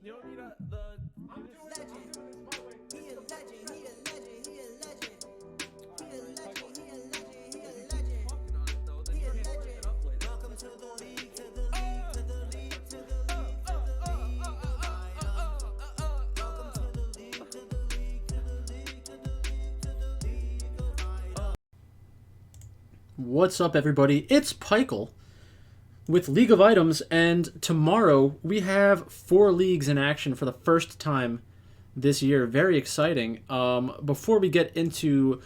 You don't need I'm doing this my way. He a legend, he a legend, he a legend. He a legend, he a legend, he a legend. He a legend. Welcome to the league, to the league, to the league, to the league, to the league of Iron. Welcome to the league, to the league, to the league, to the league, to the league of Iron. What's up, everybody? It's Pikel with League of Items, and tomorrow we have 4 leagues in action for the first time this year. Very exciting. Before we get into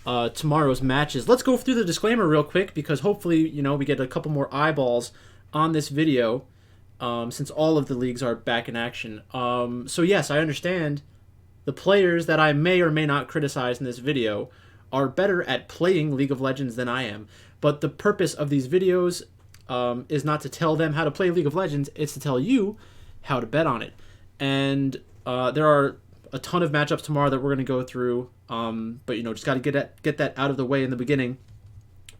tomorrow's matches, let's go through the disclaimer real quick, because hopefully, we get a couple more eyeballs on this video, since all of the leagues are back in action. So yes, I understand the players that I may or may not criticize in this video are better at playing League of Legends than I am. But the purpose of these videos is not to tell them how to play League of Legends. It's to tell you how to bet on it. And there are a ton of matchups tomorrow that we're going to go through. But, just got to get that out of the way in the beginning.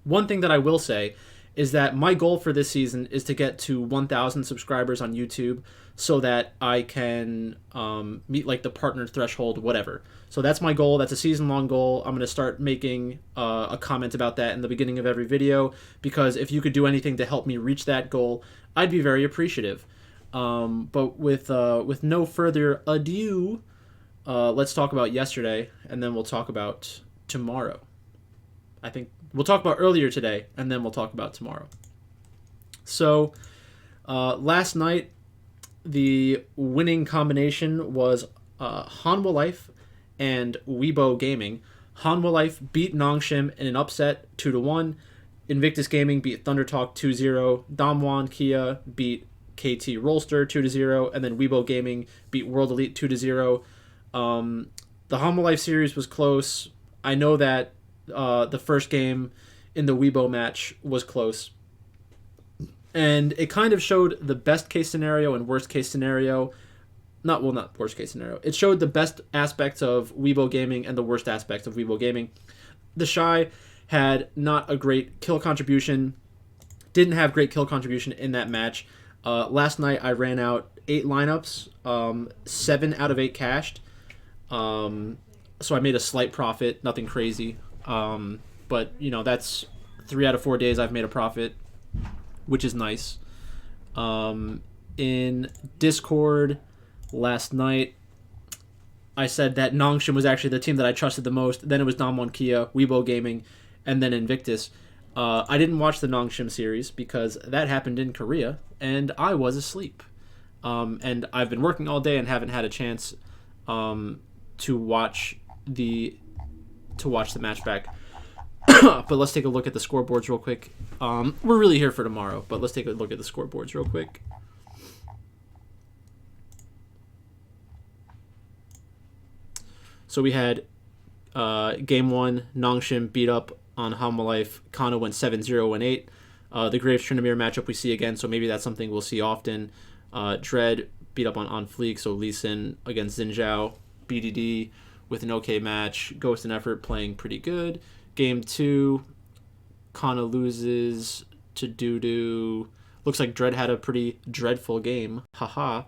One thing that I will say is that my goal for this season is to get to 1,000 subscribers on YouTube so that I can meet like the partner threshold, whatever. So that's my goal. That's a season-long goal. I'm going to start making a comment about that in the beginning of every video, because if you could do anything to help me reach that goal, I'd be very appreciative. But with no further ado, let's talk about yesterday, and then we'll talk about tomorrow. I think we'll talk about earlier today, and then we'll talk about tomorrow. So last night, the winning combination was Hanwha Life and Weibo Gaming. Hanwha Life beat Nongshim in an upset 2-1. Invictus Gaming beat Thundertalk 2-0. Damwon Kia beat KT Rollster 2-0. And then Weibo Gaming beat World Elite 2-0. The Hanwha Life series was close. I know that the first game in the Weibo match was close. And it kind of showed the best case scenario and worst case scenario. Not worst case scenario. It showed the best aspects of Weibo Gaming and the worst aspects of Weibo Gaming. The Shy had not a great kill contribution. Didn't have great kill contribution in that match. Last night I ran out 8 lineups. 7 out of 8 cashed. So I made a slight profit. Nothing crazy. But, that's 3 out of 4 days I've made a profit, which is nice. In Discord last night, I said that Nongshim was actually the team that I trusted the most. Then it was Damwon Kia, Weibo Gaming, and then Invictus. I didn't watch the Nongshim series because that happened in Korea, and I was asleep. And I've been working all day and haven't had a chance to watch the match back. But let's take a look at the scoreboards real quick. We're really here for tomorrow, but let's take a look at the scoreboards real quick. So we had game 1, Nongshim beat up on Hanwha Life. Kana went 7-0 and 8. The Graves Trinamir matchup we see again, so maybe that's something we'll see often. Dread beat up on Fleek, so Lee Sin against Xin Zhao. BDD with an okay match. Ghost and Effort playing pretty good. Game 2, Kana loses to Doodoo. Looks like Dread had a pretty dreadful game. Haha.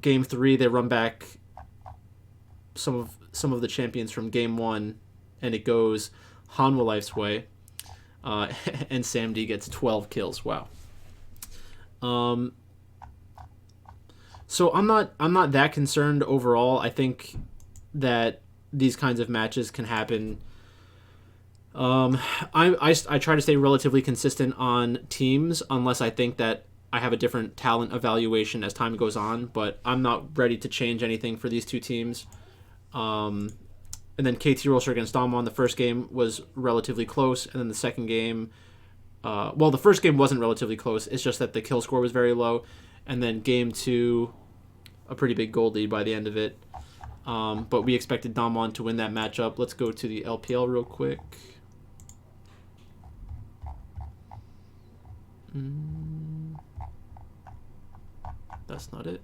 Game 3, they run back some of the champions from Game 1, and it goes Hanwha Life's way. And Sam D gets 12 kills. Wow. So I'm not that concerned overall. I think that these kinds of matches can happen. I try to stay relatively consistent on teams unless I think that I have a different talent evaluation as time goes on, but I'm not ready to change anything for these two teams. And then KT Rollster against Damwon, the first game was relatively close, and then the second game, the first game wasn't relatively close, it's just that the kill score was very low, and then game 2, a pretty big gold lead by the end of it. But we expected Damwon to win that matchup. Let's go to the LPL real quick. That's not it.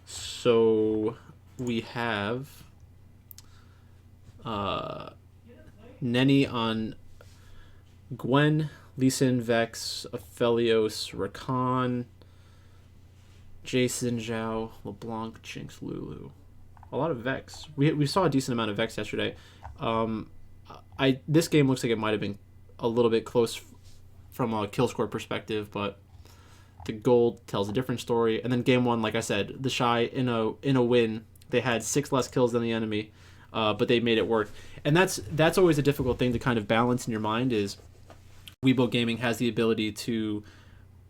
So we have Nenny on Gwen, Lee Sin, Vex, Aphelios, Rakan, Jason, Zhao, LeBlanc, Jinx, Lulu. A lot of Vex. We saw a decent amount of Vex yesterday. Um, this game looks like it might have been a little bit close from a kill score perspective, but the gold tells a different story. And then game one, like I said, the Shy in a win, they had 6 less kills than the enemy, but they made it work. And that's always a difficult thing to kind of balance in your mind. Is Weibo Gaming has the ability to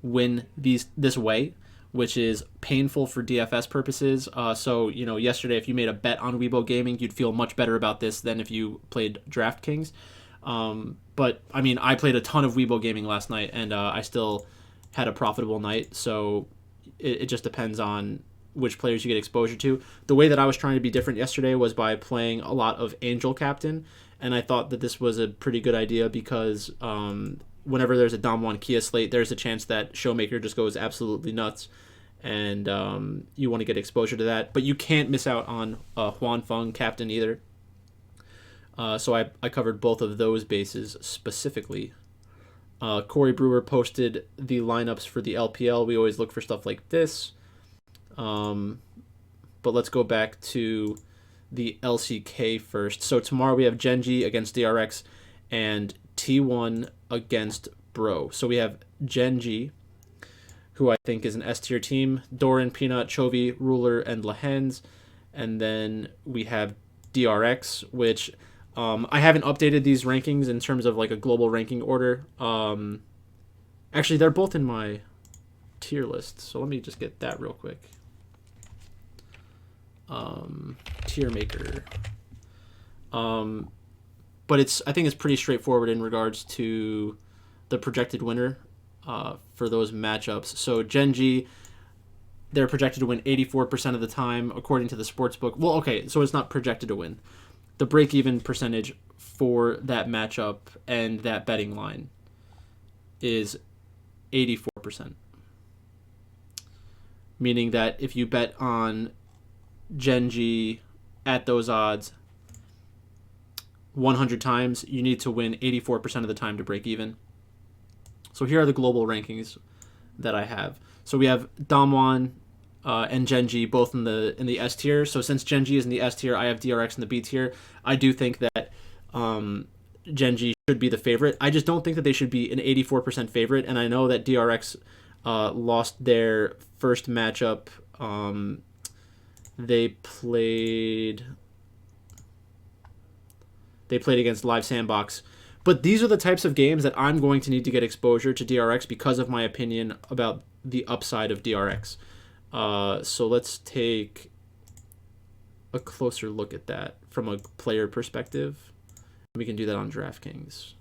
win this way, which is painful for DFS purposes. So, yesterday, if you made a bet on Weibo Gaming, you'd feel much better about this than if you played DraftKings. But, I mean, I played a ton of Weibo Gaming last night, and I still had a profitable night. So it just depends on which players you get exposure to. The way that I was trying to be different yesterday was by playing a lot of Angel Captain, and I thought that this was a pretty good idea because whenever there's a Dom 1 Kia slate, there's a chance that Showmaker just goes absolutely nuts, and you want to get exposure to that. But you can't miss out on Huan Feng Captain either. So I covered both of those bases specifically. Corey Brewer posted the lineups for the LPL. We always look for stuff like this. But let's go back to the LCK first. So tomorrow we have Genji against DRX and T1 against Bro. So we have Genji, who I think is an S tier team, Doran, Peanut, Chovy, Ruler, and Lehens. And then we have DRX, which I haven't updated these rankings in terms of like a global ranking order. Actually, they're both in my tier list. So let me just get that real quick. Tier maker. But I think it's pretty straightforward in regards to the projected winner for those matchups. So Genji, they're projected to win 84% of the time according to the sportsbook. Well, okay, so it's not projected to win. The break-even percentage for that matchup and that betting line is 84%. Meaning that if you bet on Genji at those odds 100 times, you need to win 84% of the time to break even. So here are the global rankings that I have. So we have Damwon and Genji both in the S tier. So since Genji is in the S tier, I have DRX in the B tier. I do think that Genji should be the favorite. I just don't think that they should be an 84% favorite. And I know that DRX lost their first matchup. They played against Live Sandbox. But these are the types of games that I'm going to need to get exposure to DRX because of my opinion about the upside of DRX. So let's take a closer look at that from a player perspective. We can do that on DraftKings.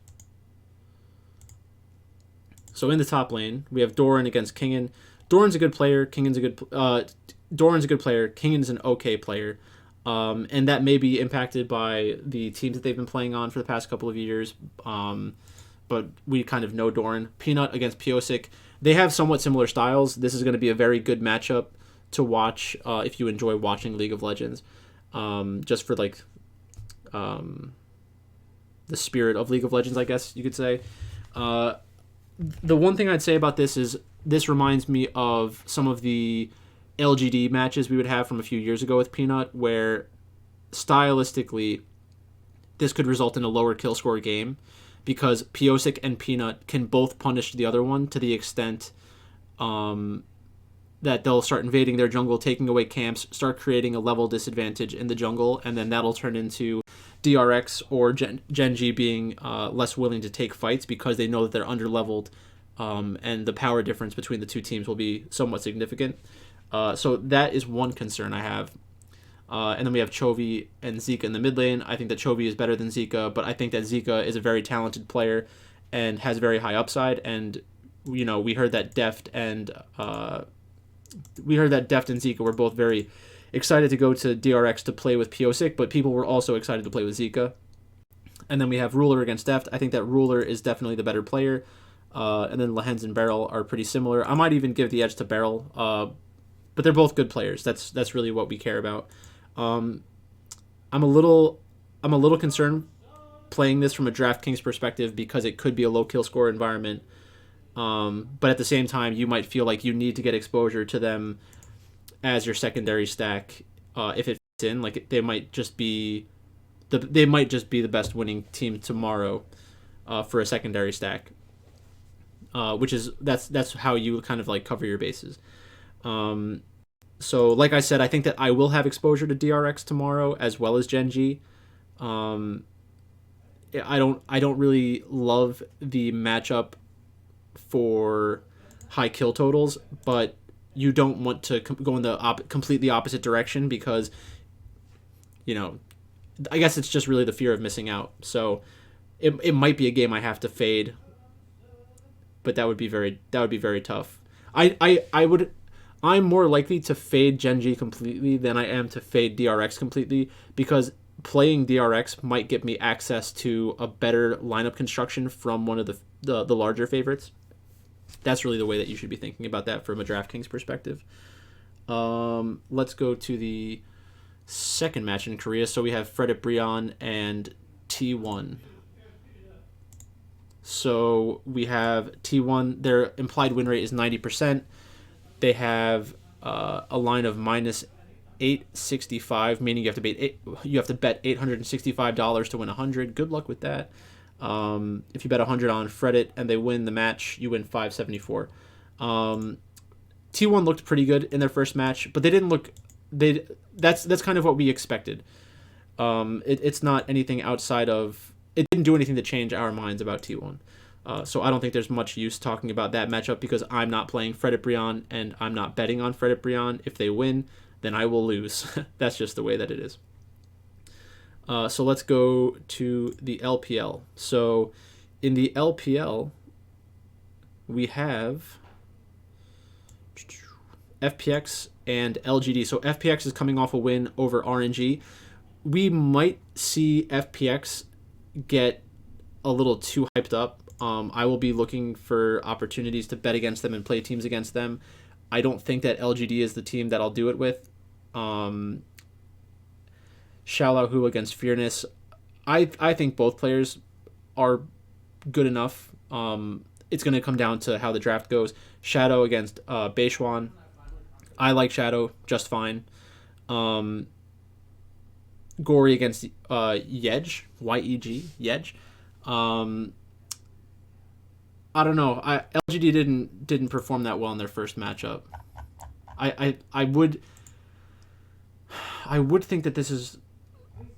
So in the top lane, we have Doran against Kingen. Doran's a good player. Doran's a good player. Kingen's an okay player. And that may be impacted by the teams that they've been playing on for the past couple of years. But we kind of know Doran. Peanut against Piosik. They have somewhat similar styles. This is going to be a very good matchup to watch if you enjoy watching League of Legends. Just for like the spirit of League of Legends, I guess you could say. The one thing I'd say about this is this reminds me of some of the LGD matches we would have from a few years ago with Peanut, where stylistically this could result in a lower kill score game because Piosik and Peanut can both punish the other one to the extent that they'll start invading their jungle, taking away camps, start creating a level disadvantage in the jungle, and then that'll turn into DRX or Genji being less willing to take fights because they know that they're underleveled, and the power difference between the two teams will be somewhat significant. So that is one concern I have. And then we have Chovy and Zika in the mid lane. I think that Chovy is better than Zika, but I think that Zika is a very talented player and has very high upside. And, we heard that Deft and Zika were both very excited to go to DRX to play with Piosik, but people were also excited to play with Zika. And then we have Ruler against Deft. I think that Ruler is definitely the better player. And then Lehens and Beryl are pretty similar. I might even give the edge to Beryl, but they're both good players. That's really what we care about. I'm a little concerned. playing this from a DraftKings perspective because it could be a low kill score environment. But at the same time, you might feel like you need to get exposure to them as your secondary stack if it fits in. Like they might just be the best winning team tomorrow for a secondary stack, that's how you kind of like cover your bases. So like I said, I think that I will have exposure to DRX tomorrow as well as Gen G. I don't really love the matchup for high kill totals, but you don't want to go in the completely opposite direction because, I guess it's just really the fear of missing out. So it might be a game I have to fade, but that would be very tough. I'm more likely to fade Gen G completely than I am to fade DRX completely because playing DRX might get me access to a better lineup construction from one of the larger favorites. That's really the way that you should be thinking about that from a DraftKings perspective. Let's go to the second match in Korea. So we have Fredit Brion and T1. So we have T1. Their implied win rate is 90%. They have a line of minus 865, meaning you have to bet $865 to win 100. Good luck with that. If you bet 100 on Fredit and they win the match, you win 574. T1 looked pretty good in their first match, but they didn't look. That's kind of what we expected. It's not anything outside of. It didn't do anything to change our minds about T1. So I don't think there's much use talking about that matchup because I'm not playing Fredit Brion and I'm not betting on Fredit Brion. If they win, then I will lose. That's just the way that it is. So let's go to the LPL. So in the LPL, we have FPX and LGD. So FPX is coming off a win over RNG. We might see FPX get a little too hyped up. I will be looking for opportunities to bet against them and play teams against them. I don't think that LGD is the team that I'll do it with. Xiaolahu against Fearness. I think both players are good enough. It's going to come down to how the draft goes. Shadow against Beishuan. I like Shadow just fine. Gory against Yedge. Y-E-G. Yedge. I don't know. LGD didn't perform that well in their first matchup. I would think that this is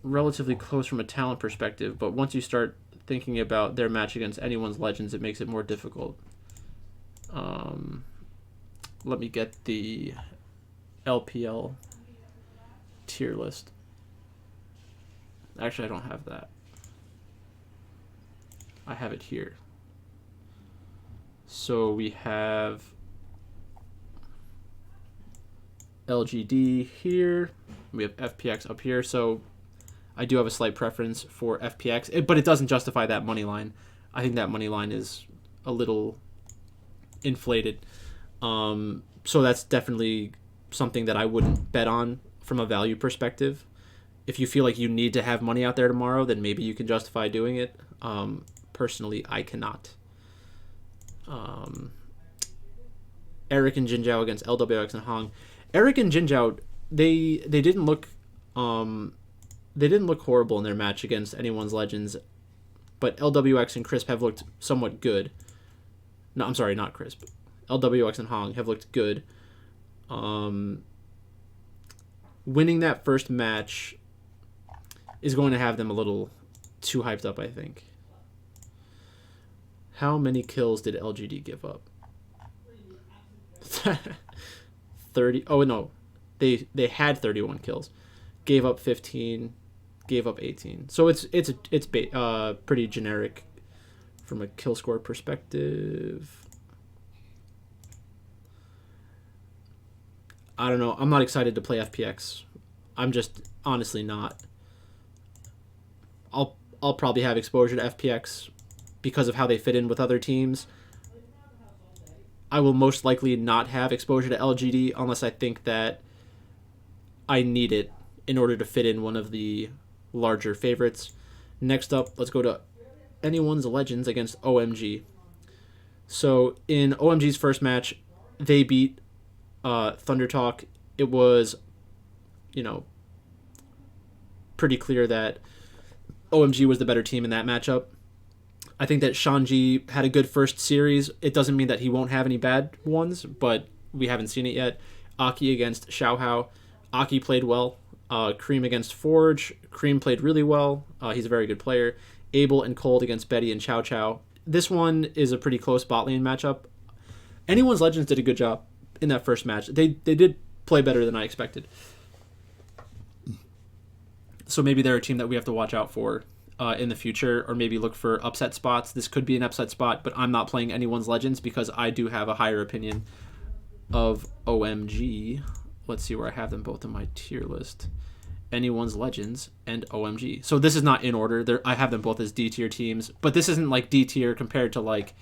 relatively close from a talent perspective, but once you start thinking about their match against anyone's Legends, it makes it more difficult. Let me get the LPL tier list. Actually, I don't have that. I have it here. So we have LGD here. We have FPX up here. So I do have a slight preference for FPX, but it doesn't justify that money line. I think that money line is a little inflated. So that's definitely something that I wouldn't bet on from a value perspective. If you feel like you need to have money out there tomorrow, then maybe you can justify doing it. Personally, I cannot. Eric and Jinzhao against LWX and Hong. Eric and Jinzhao, they didn't look horrible in their match against anyone's Legends, but LWX and Crisp have looked somewhat good. No, I'm sorry, not Crisp. LWX and Hong have looked good. Winning that first match is going to have them a little too hyped up, I think. How many kills did LGD give up? 30. Oh no, they had 31 kills, gave up 15, gave up 18. So it's pretty generic from a kill score perspective. I don't know. I'm not excited to play FPX. I'm just honestly not. I'll probably have exposure to FPX because of how they fit in with other teams. I will most likely not have exposure to LGD unless I think that I need it in order to fit in one of the larger favorites. Next up, let's go to Anyone's Legends against OMG. So in OMG's first match, they beat Thunder Talk. It was, pretty clear that OMG was the better team in that matchup. I think that Shanji had a good first series. It doesn't mean that he won't have any bad ones, but we haven't seen it yet. Aki against Xiaohao. Aki played well. Cream against Forge. Cream played really well. He's a very good player. Abel and Cold against Betty and Chow Chow. This one is a pretty close bot lane matchup. Anyone's Legends did a good job in that first match. They did play better than I expected. So maybe they're a team that we have to watch out for in the future, or maybe look for upset spots. This could be an upset spot, but I'm not playing Anyone's Legends because I do have a higher opinion of OMG. Let's see where I have them both in my tier list. Anyone's Legends and OMG. So this is not in order. I have them both as D tier teams, but this isn't like D tier compared to like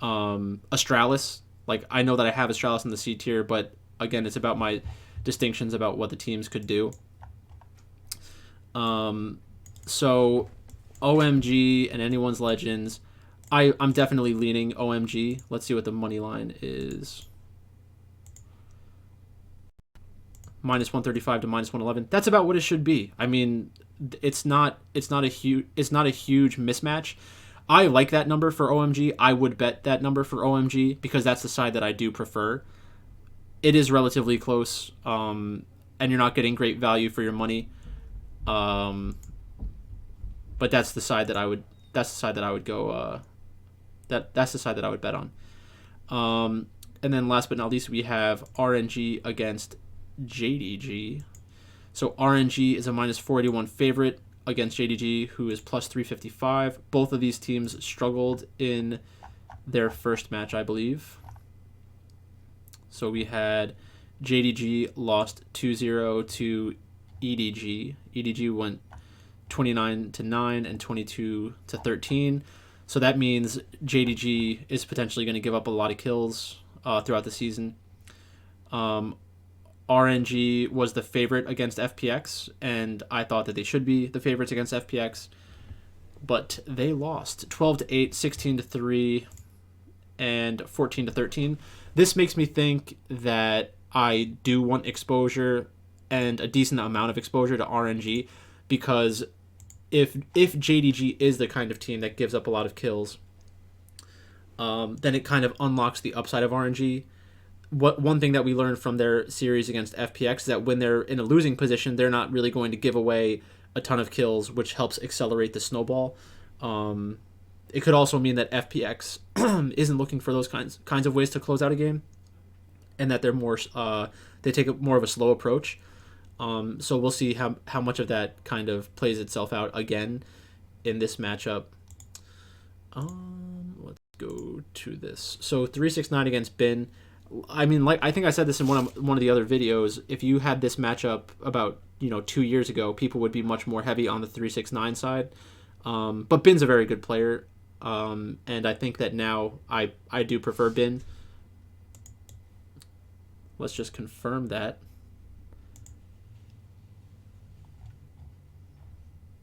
Astralis. Like, I know that I have Astralis in the C tier, but again, it's about my distinctions about what the teams could do. So OMG and Anyone's Legends, I'm definitely leaning OMG. Let's see what the money line is. Minus 135 to minus 111. That's about what it should be. I mean, it's not a huge mismatch. I like that number for OMG. I would bet that number for OMG because that's the side that I do prefer. It is relatively close, and you're not getting great value for your money. But that's the side that I would. That's the side that I would go. That's the side that I would bet on. And then last but not least, we have RNG against JDG. So RNG is a minus 481 favorite against JDG, who is plus 355. Both of these teams struggled in their first match, I believe. So we had JDG lost 2-0 to EDG. EDG went 29-9 and 22-13. So that means JDG is potentially going to give up a lot of kills throughout the season. RNG was the favorite against FPX, and I thought that they should be the favorites against FPX, but they lost 12-8, 16-3, and 14-13. This makes me think that I do want exposure and a decent amount of exposure to RNG, because if JDG is the kind of team that gives up a lot of kills, then it kind of unlocks the upside of RNG. One thing that we learned from their series against FPX is that when they're in a losing position, they're not really going to give away a ton of kills, which helps accelerate the snowball. It could also mean that FPX isn't looking for those kinds of ways to close out a game, and that they're more they take more of a slow approach. So we'll see how much of that kind of plays itself out again in this matchup. Let's go to this. So 369 against Bin. I mean, like, I think I said this in one of the other videos. If you had this matchup about 2 years ago, people would be much more heavy on the 369 side. But Bin's a very good player, and I think that now I do prefer Bin. Let's just confirm that.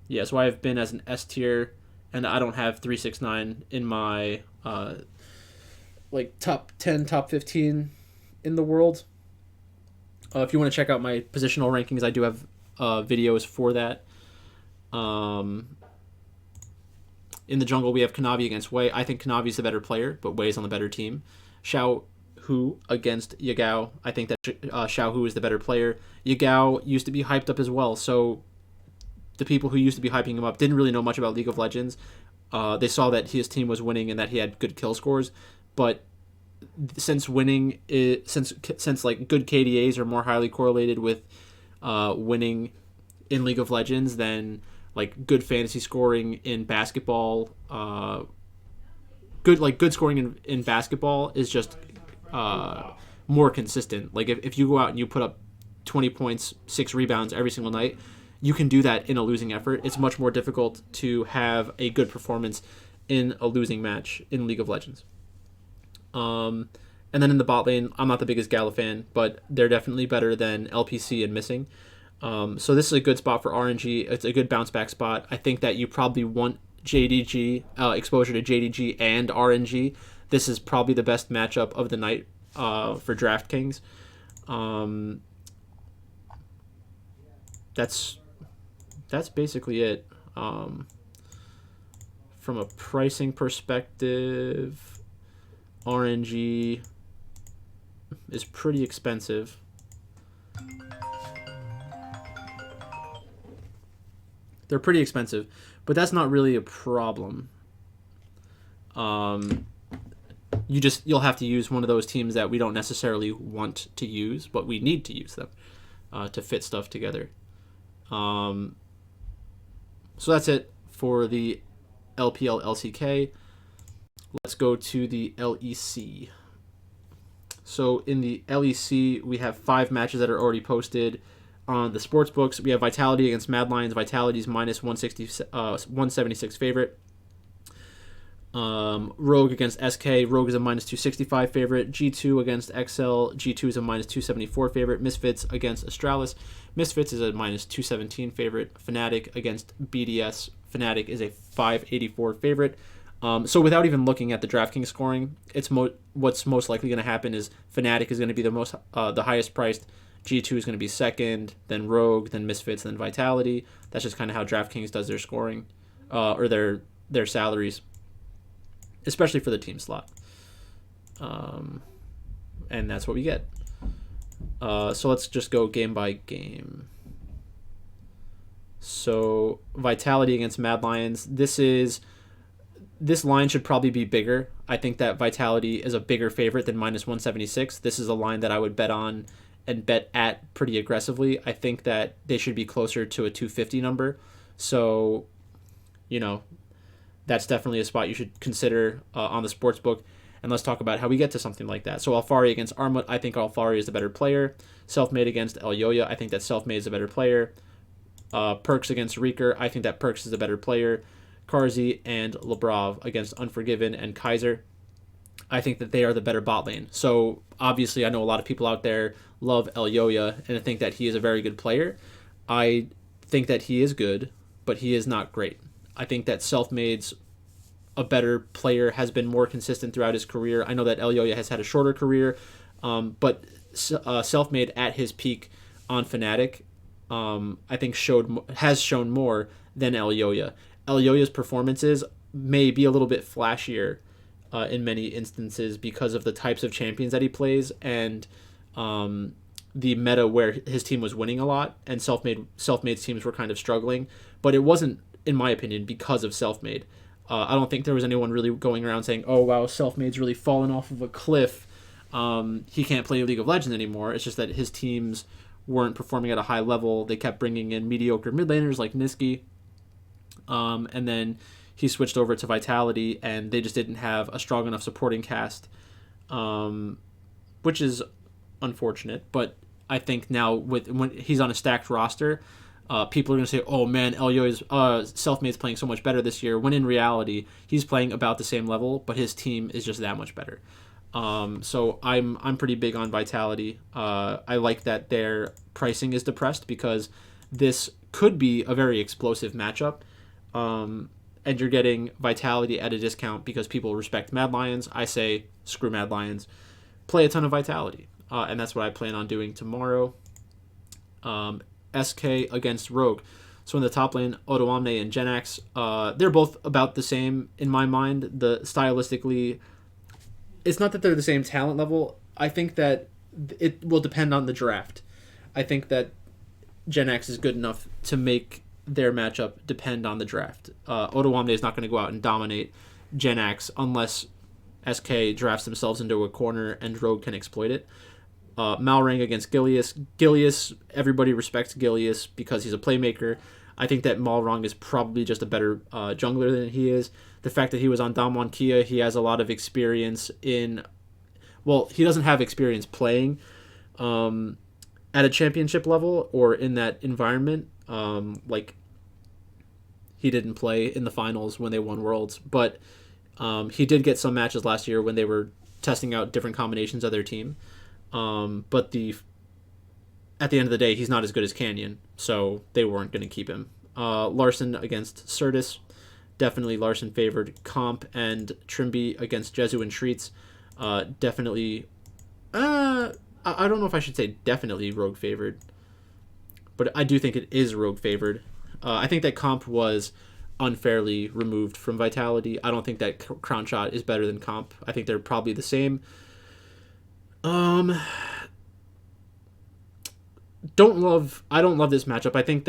Yeah, so I have Bin as an S tier, and I don't have 369 in my top 10, top 15 in the world. If you want to check out my positional rankings, I do have videos for that. In the jungle, we have Kanavi against Wei. I think Kanavi's the better player, but Wei's on the better team. Xiao Hu against Yagao. I think that Xiao Hu is the better player. Yagao used to be hyped up as well, so the people who used to be hyping him up didn't really know much about League of Legends. They saw that his team was winning and that he had good kill scores, but since winning since like good KDAs are more highly correlated with winning in League of Legends than like good fantasy scoring in basketball, good scoring in basketball is just more consistent. Like if you go out and you put up 20 points, 6 rebounds every single night, you can do that in a losing effort. It's much more difficult to have a good performance in a losing match in League of Legends. And then in the bot lane, I'm not the biggest Gala fan, but they're definitely better than LPC and Missing. So this is a good spot for RNG. It's a good bounce back spot. I think that you probably want JDG, exposure to JDG and RNG. This is probably the best matchup of the night for DraftKings. That's basically it. From a pricing perspective, RNG is pretty expensive. They're pretty expensive, but that's not really a problem. You'll have to use one of those teams that we don't necessarily want to use, but we need to use them to fit stuff together. So that's it for the LPL LCK. Let's go to the LEC. So in the LEC, we have 5 matches that are already posted on the sports books. We have Vitality against Mad Lions. Vitality's minus 176 favorite. Rogue against SK. Rogue is a minus 265 favorite. G2 against XL. G2 is a minus 274 favorite. Misfits against Astralis. Misfits is a minus 217 favorite. Fnatic against BDS. Fnatic is a 584 favorite. So without even looking at the DraftKings scoring, it's what's most likely going to happen is Fnatic is going to be the highest priced. G2 is going to be second, then Rogue, then Misfits, then Vitality. That's just kind of how DraftKings does their scoring, or their salaries, especially for the team slot. And that's what we get. So let's just go game by game. So Vitality against Mad Lions. This line should probably be bigger. I think that Vitality is a bigger favorite than minus 176. This is a line that I would bet on and bet at pretty aggressively. I think that they should be closer to a 250 number. So, that's definitely a spot you should consider on the sports book. And let's talk about how we get to something like that. So Alfari against Armut, I think Alfari is the better player. Selfmade against Elyoya, I think that Selfmade is a better player. Perks against Reeker, I think that Perks is a better player. Karzi and Labrov against Unforgiven and Kaiser, I think that they are the better bot lane. So obviously I know a lot of people out there love Elyoya and I think that he is a very good player. I think that he is good, but he is not great. I think that Selfmade's a better player, has been more consistent throughout his career. I know that Elyoya has had a shorter career, but Selfmade at his peak on Fnatic, I think has shown more than Elyoya. Elyoya's performances may be a little bit flashier in many instances because of the types of champions that he plays and the meta where his team was winning a lot and Selfmade's teams were kind of struggling. But it wasn't, in my opinion, because of Selfmade. I don't think there was anyone really going around saying, oh, wow, Selfmade's really fallen off of a cliff. He can't play League of Legends anymore. It's just that his teams weren't performing at a high level. They kept bringing in mediocre mid laners like Niski. And then he switched over to Vitality, and they just didn't have a strong enough supporting cast, which is unfortunate. But I think now when he's on a stacked roster, people are going to say, oh man, Elyoya's Selfmade's playing so much better this year, when in reality, he's playing about the same level, but his team is just that much better. So I'm pretty big on Vitality. I like that their pricing is depressed because this could be a very explosive matchup. And you're getting Vitality at a discount because people respect Mad Lions. I say, screw Mad Lions. Play a ton of Vitality. And that's what I plan on doing tomorrow. SK against Rogue. So in the top lane, Odoamne and Genax, they're both about the same in my mind. Stylistically, it's not that they're the same talent level. I think that it will depend on the draft. I think that Genax is good enough to make their matchup depend on the draft. Odoamne is not going to go out and dominate Genax unless SK drafts themselves into a corner and Rogue can exploit it. Malrang against Gilius. Gilius, everybody respects Gilius because he's a playmaker. I think that Malrang is probably just a better jungler than he is. The fact that he was on Damwon Kia, he has a lot of experience in... Well, he doesn't have experience playing at a championship level or in that environment. Like, he didn't play in the finals when they won Worlds, but he did get some matches last year when they were testing out different combinations of their team. But the at the end of the day, he's not as good as Canyon, so they weren't going to keep him. Larson against Certus, definitely Larson favored. Comp and Trimby against Jesu and Shreets, definitely. I don't know if I should say definitely Rogue favored, but I do think it is Rogue favored. I think that Comp was unfairly removed from Vitality. I don't think that Crown Shot is better than Comp. I think they're probably the same. I don't love this matchup. I think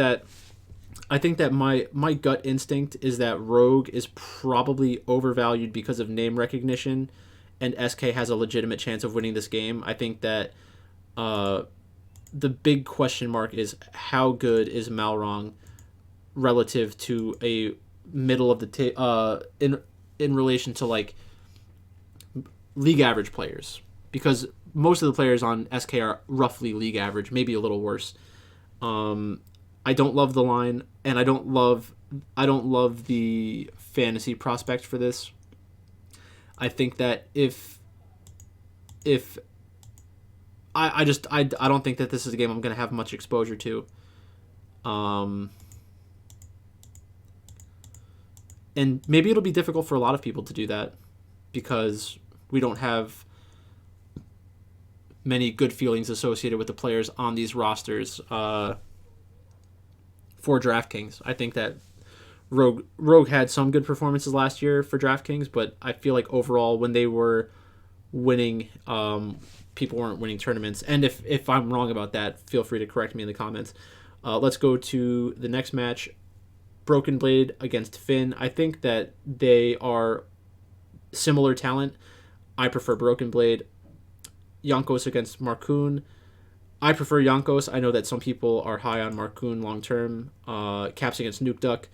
that my gut instinct is that Rogue is probably overvalued because of name recognition, and SK has a legitimate chance of winning this game. I think that the big question mark is how good is Malrong relative to a middle of the in relation to like league average players, because most of the players on SK are roughly league average, maybe a little worse. I don't love the line, and I don't love the fantasy prospect for this. I think that if I don't think that this is a game I'm going to have much exposure to. And maybe it'll be difficult for a lot of people to do that because we don't have many good feelings associated with the players on these rosters for DraftKings. I think that Rogue had some good performances last year for DraftKings, but I feel like overall when they were winning, people weren't winning tournaments. And if I'm wrong about that, feel free to correct me in the comments. Let's go to the next match. Broken Blade against Finn. I think that they are similar talent. I prefer Broken Blade. Yonkos against Markoon. I prefer Yonkos. I know that some people are high on Markoon long term. Caps against Nuke Duck.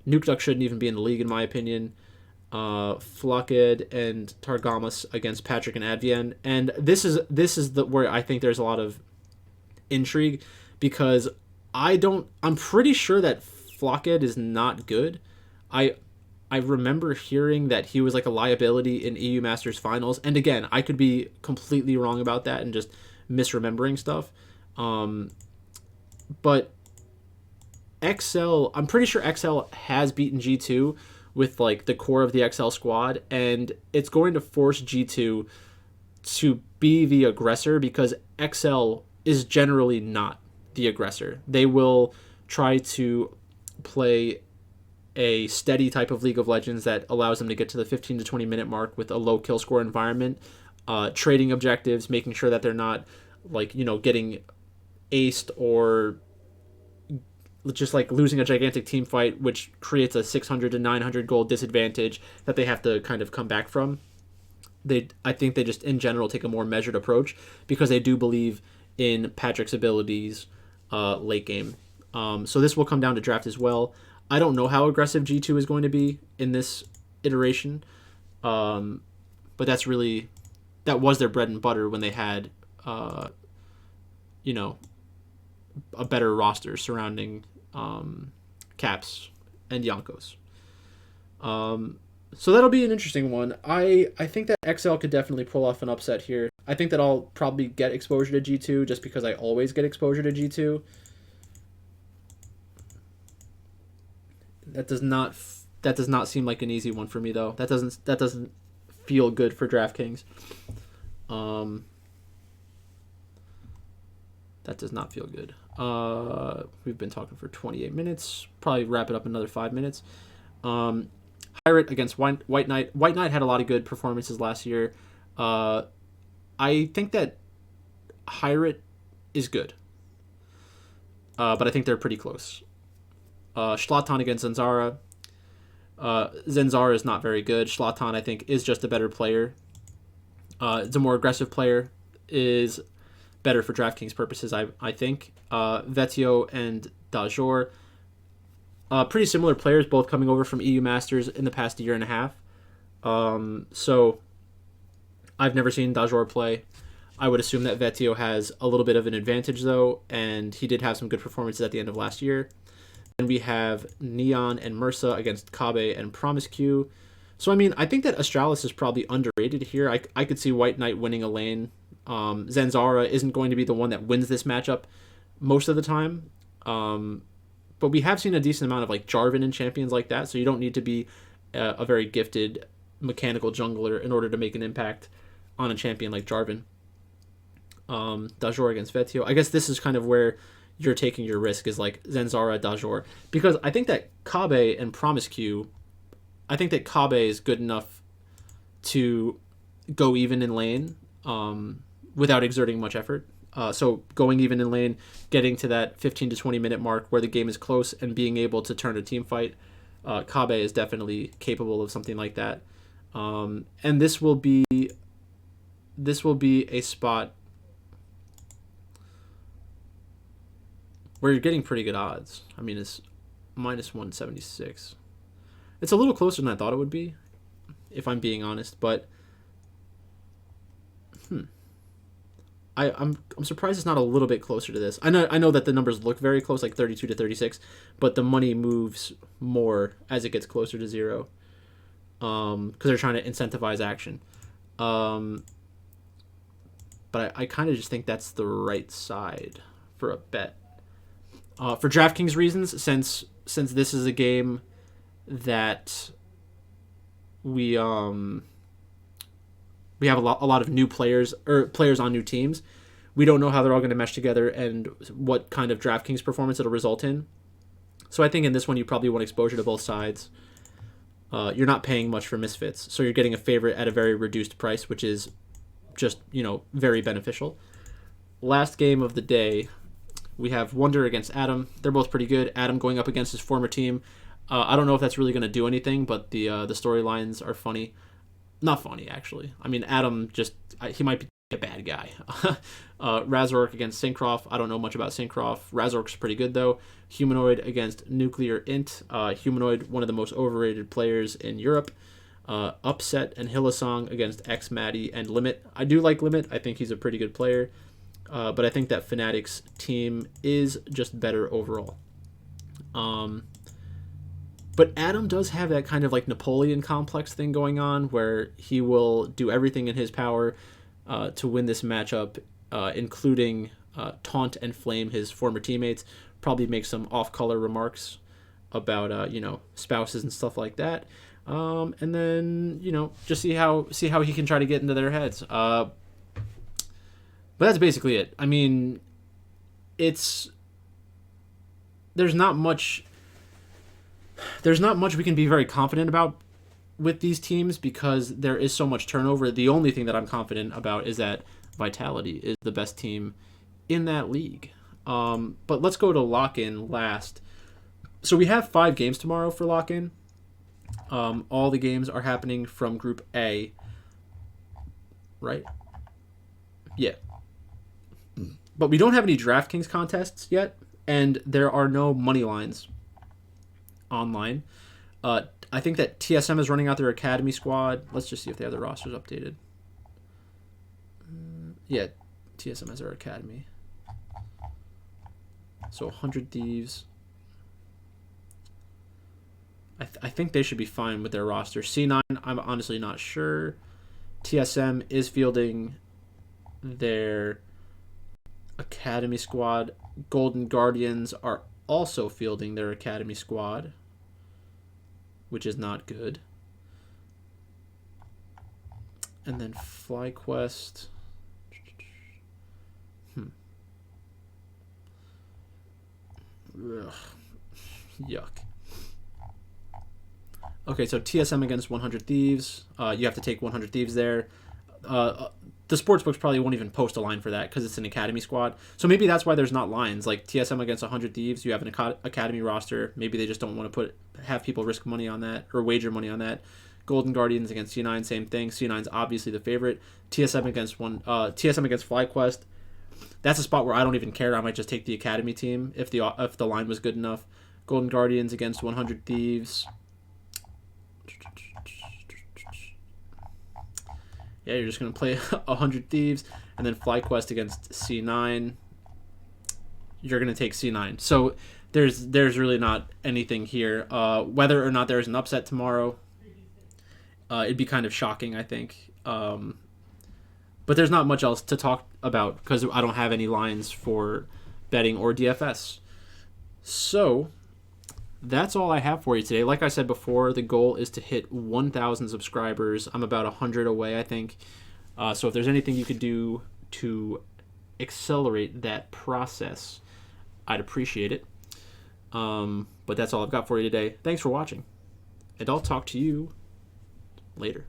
Nuke Duck shouldn't even be in the league, in my opinion. Flocked and Targamas against Patrick and Advian. And this is where I think there's a lot of intrigue, because I'm pretty sure that Flocked is not good. I remember hearing that he was like a liability in EU Masters finals, and again, I could be completely wrong about that and just misremembering stuff. But XL, I'm pretty sure XL has beaten G2 with like the core of the XL squad, and it's going to force G2 to be the aggressor, because XL is generally not the aggressor. They will try to play a steady type of League of Legends that allows them to get to the 15 to 20 minute mark with a low kill score environment, trading objectives, making sure that they're not like, getting aced or just like losing a gigantic team fight, which creates a 600 to 900 gold disadvantage that they have to kind of come back from. I think they just in general take a more measured approach because they do believe in Patrick's abilities late game. So this will come down to draft as well. I don't know how aggressive G2 is going to be in this iteration, but that was their bread and butter when they had, a better roster surrounding Caps and Yonkos. So that'll be an interesting one. I think that XL could definitely pull off an upset here. I think that I'll probably get exposure to G2 just because I always get exposure to G2. That does not seem like an easy one for me though. That doesn't feel good for DraftKings. That does not feel good. We've been talking for 28 minutes. Probably wrap it up another 5 minutes. Pirate against White Knight. White Knight had a lot of good performances last year. I think that Pirate is good, but I think they're pretty close. Schlatan against Zenzara. Zenzara is not very good. Schlatan, I think, is just a better player. It's a more aggressive player. Is better for DraftKings purposes, I think. Vetio and Dajor. Pretty similar players, both coming over from EU Masters in the past year and a half. So I've never seen Dajor play. I would assume that Vetio has a little bit of an advantage, though, and he did have some good performances at the end of last year. And we have Neon and Mursa against Kabe and Promiscu. So, I mean, I think that Astralis is probably underrated here. I could see White Knight winning a lane Zanzara isn't going to be the one that wins this matchup most of the time. But we have seen a decent amount of like Jarvan in champions like that, so you don't need to be a very gifted mechanical jungler in order to make an impact on a champion like Jarvan. Dajor against Vetio. I guess this is kind of where you're taking your risk, is like Zanzara, Dajor. Because I think that Kabe and Promiscu, I think that Kabe is good enough to go even in lane without exerting much effort. So going even in lane, getting to that 15 to 20 minute mark where the game is close and being able to turn a team fight, Kabe is definitely capable of something like that. And this will be a spot where you're getting pretty good odds. I mean, it's minus 176. It's a little closer than I thought it would be, if I'm being honest, but I'm surprised it's not a little bit closer to this. I know that the numbers look very close, like 32 to 36, but the money moves more as it gets closer to zero, because they're trying to incentivize action. But I kind of just think that's the right side for a bet. For DraftKings reasons, since this is a game that we have a lot of new players or players on new teams. We don't know how they're all going to mesh together and what kind of DraftKings performance it'll result in. So I think in this one you probably want exposure to both sides. You're not paying much for misfits, so you're getting a favorite at a very reduced price, which is just, very beneficial. Last game of the day, we have Wonder against Adam. They're both pretty good. Adam going up against his former team. I don't know if that's really going to do anything, but the storylines are funny. Not funny, actually. I mean, Adam he might be a bad guy. Razork against Syncroft. I don't know much about Syncroft. Razork's pretty good, though. Humanoid against Nuclear Int. Humanoid, one of the most overrated players in Europe. Upset and Hillsong against X Maddie and Limit. I do like Limit. I think he's a pretty good player. But I think that Fnatic's team is just better overall. But Adam does have that kind of like Napoleon complex thing going on where he will do everything in his power to win this matchup, including taunt and flame his former teammates, probably make some off-color remarks about, spouses and stuff like that. And then, just see how he can try to get into their heads. But that's basically it. I mean, there's not much we can be very confident about with these teams because there is so much turnover. The only thing that I'm confident about is that Vitality is the best team in that league. But let's go to lock-in last. So we have 5 games tomorrow for lock-in. All the games are happening from Group A. Right? Yeah. But we don't have any DraftKings contests yet, and there are no money lines online. I think that TSM is running out their academy squad. Let's just see if they have the rosters updated. Yeah, TSM has their academy. So 100 Thieves. I think they should be fine with their roster. C9, I'm honestly not sure. TSM is fielding their academy squad. Golden Guardians are also fielding their academy squad, which is not good. And then FlyQuest. Ugh. Yuck. Okay, so TSM against 100 Thieves. You have to take 100 Thieves there. The sportsbooks probably won't even post a line for that because it's an academy squad. So maybe that's why there's not lines. Like TSM against 100 Thieves, you have an academy roster. Maybe they just don't want to have people risk money on that or wager money on that. Golden Guardians against C9, same thing. C9's obviously the favorite. TSM against FlyQuest. That's a spot where I don't even care. I might just take the academy team if the line was good enough. Golden Guardians against 100 Thieves. Yeah, you're just going to play 100 Thieves, and then FlyQuest against C9. You're going to take C9. So there's really not anything here. Whether or not there's an upset tomorrow, it'd be kind of shocking, I think. But there's not much else to talk about because I don't have any lines for betting or DFS. So that's all I have for you today. Like I said before, the goal is to hit 1,000 subscribers. I'm about 100 away, I think. So if there's anything you could do to accelerate that process, I'd appreciate it. But that's all I've got for you today. Thanks for watching, and I'll talk to you later.